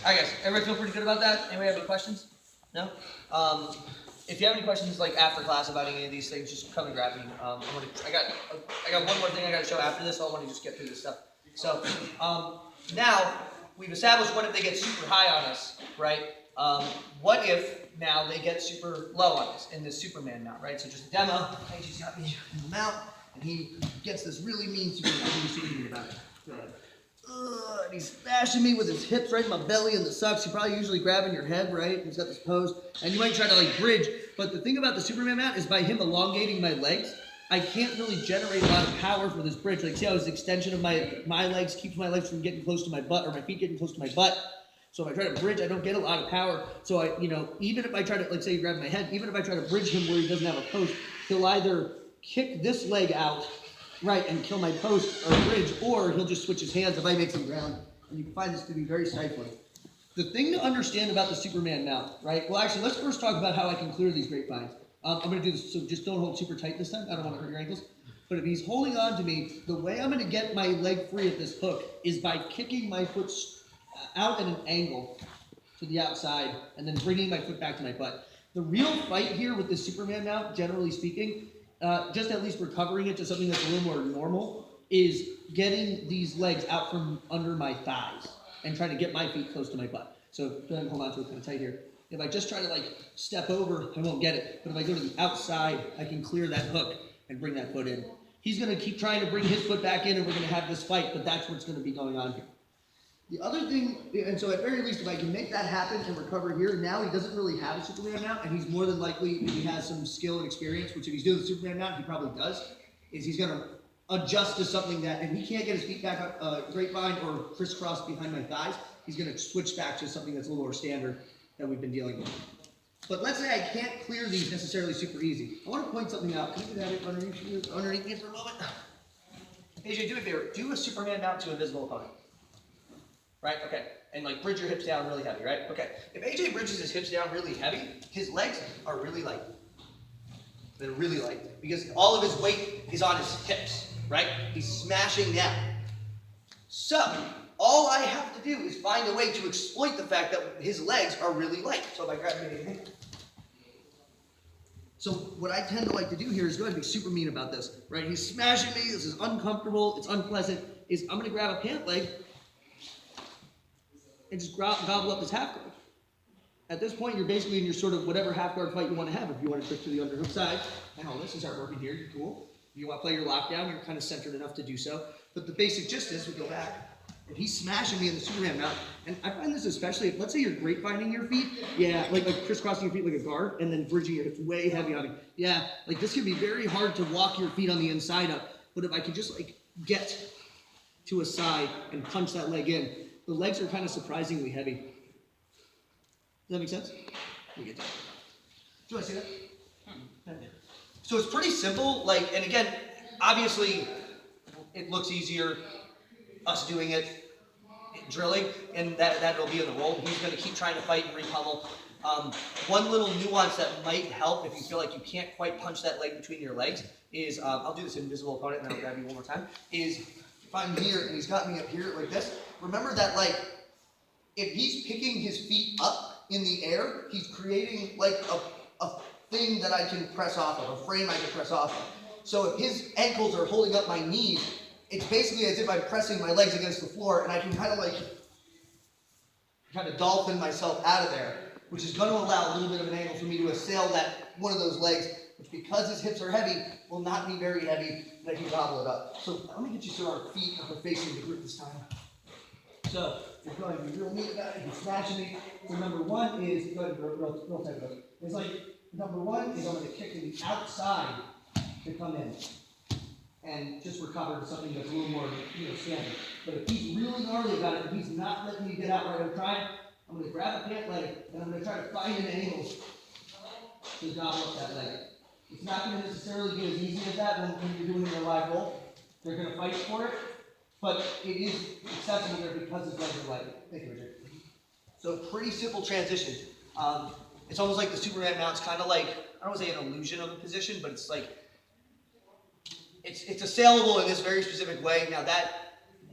right, guys. Everybody feel pretty good about that? Anybody have any questions? No? If you have any questions like after class about any of these things, just come and grab me. I got one more thing I got to show after this. So I want to just get through this stuff. So now we've established what if they get super high on us, right? What if now they get super low on us in this Superman mount, right? So just a demo. I just got me in the mount, and he gets this really mean Superman about it. And he's smashing me with his hips right in my belly and the sucks. You're probably usually grabbing your head, right? He's got this pose. And you might try to like bridge. But the thing about the Superman mount is by him elongating my legs, I can't really generate a lot of power for this bridge. Like see how his extension of my legs keeps my legs from getting close to my butt, or my feet getting close to my butt. So if I try to bridge, I don't get a lot of power. So even if I try to, like say you grab my head, even if I try to bridge him where he doesn't have a post, he'll either kick this leg out, right, and kill my post or bridge, or he'll just switch his hands if I make some ground. And you can find this to be very stifling. The thing to understand about the Superman mount, right? Well, actually, let's first talk about how I can clear these grapevines. I'm going to do this, so just don't hold super tight this time. I don't want to hurt your ankles. But if he's holding on to me, the way I'm going to get my leg free at this hook is by kicking my foot out at an angle to the outside and then bringing my foot back to my butt. The real fight here with the Superman mount, generally speaking, just at least recovering it to something that's a little more normal, is getting these legs out from under my thighs and trying to get my feet close to my butt. So go ahead and hold on to it kind of tight here. If I just try to like step over, I won't get it. But if I go to the outside, I can clear that hook and bring that foot in. He's going to keep trying to bring his foot back in, and we're going to have this fight, but that's what's going to be going on here. The other thing, and so at very least, if I can make that happen and recover here, now he doesn't really have a Superman mount, and he's more than likely, if he has some skill and experience, which if he's doing the Superman mount, he probably does, is he's going to adjust to something that, if he can't get his feet back up grapevine or crisscross behind my thighs, he's going to switch back to something that's a little more standard that we've been dealing with. But let's say I can't clear these necessarily super easy. I want to point something out. Can you do that underneath me for a moment? AJ, do me a favor. Do a Superman mount to invisible opponent. Right? Okay. And like bridge your hips down really heavy, right? Okay. If AJ bridges his hips down really heavy, his legs are really light. They're really light. Because all of his weight is on his hips, right? He's smashing down. So, all I have to do is find a way to exploit the fact that his legs are really light. So if I grab him, so what I tend to like to do here is go ahead and be super mean about this, right? He's smashing me. This is uncomfortable. It's unpleasant. I'm going to grab a pant leg and just gobble up his half guard. At this point, you're basically in your sort of whatever half guard fight you want to have. If you want to push to the underhook side, and all this and start working here, you're cool. If you want to play your lockdown, you're kind of centered enough to do so. But the basic gist is we go back. And he's smashing me in the Superman mount. And I find this especially, if, let's say you're grapevining your feet, like crisscrossing your feet like a guard, and then bridging your hips way heavy on it. Yeah, like this can be very hard to walk your feet on the inside up. But if I could just like get to a side and punch that leg in, the legs are kind of surprisingly heavy. Does that make sense? Let me get that. Do I see that? So it's pretty simple, like, and again, obviously it looks easier us doing it, drilling, and that'll be in the role. He's going to keep trying to fight and repummel. One little nuance that might help if you feel like you can't quite punch that leg between your legs is, I'll do this invisible opponent and then I'll grab you one more time, is if I'm here and he's got me up here like this, remember that like, if he's picking his feet up in the air, he's creating like a thing that I can press off of, a frame I can press off of. So if his ankles are holding up my knees, it's basically as if I'm pressing my legs against the floor, and I can kind of dolphin myself out of there, which is going to allow a little bit of an angle for me to assail that one of those legs, which because his hips are heavy, will not be very heavy, and I can gobble it up. So let me get you so our feet are facing the group this time. So you're going to be real neat about it. You're smashing me. So number one is, go ahead, real tight. It's like, number one is I'm going to kick to the outside to come in and just recover to something that's a little more standard. But if he's really gnarly about it, if he's not letting me get out right, I'm going to grab a pant leg and I'm going to try to find an angle to gobble up that leg. It's not going to necessarily be as easy as that when you're doing your live roll. They're going to fight for it, but it is accessible there because his legs are light. Thank you, Richard. So pretty simple transition. It's almost like the Superman mount's kind of like, I don't want to say an illusion of a position, but it's like, it's assailable in this very specific way. Now that,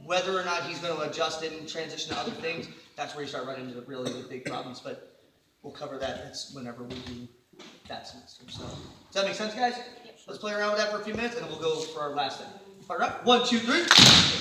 whether or not he's going to adjust it and transition to other things, that's where you start running into really the big problems. But we'll cover that. That's whenever we do that semester. So does that make sense, guys? Let's play around with that for a few minutes, and then we'll go for our last thing. All right, 1, 2, 3.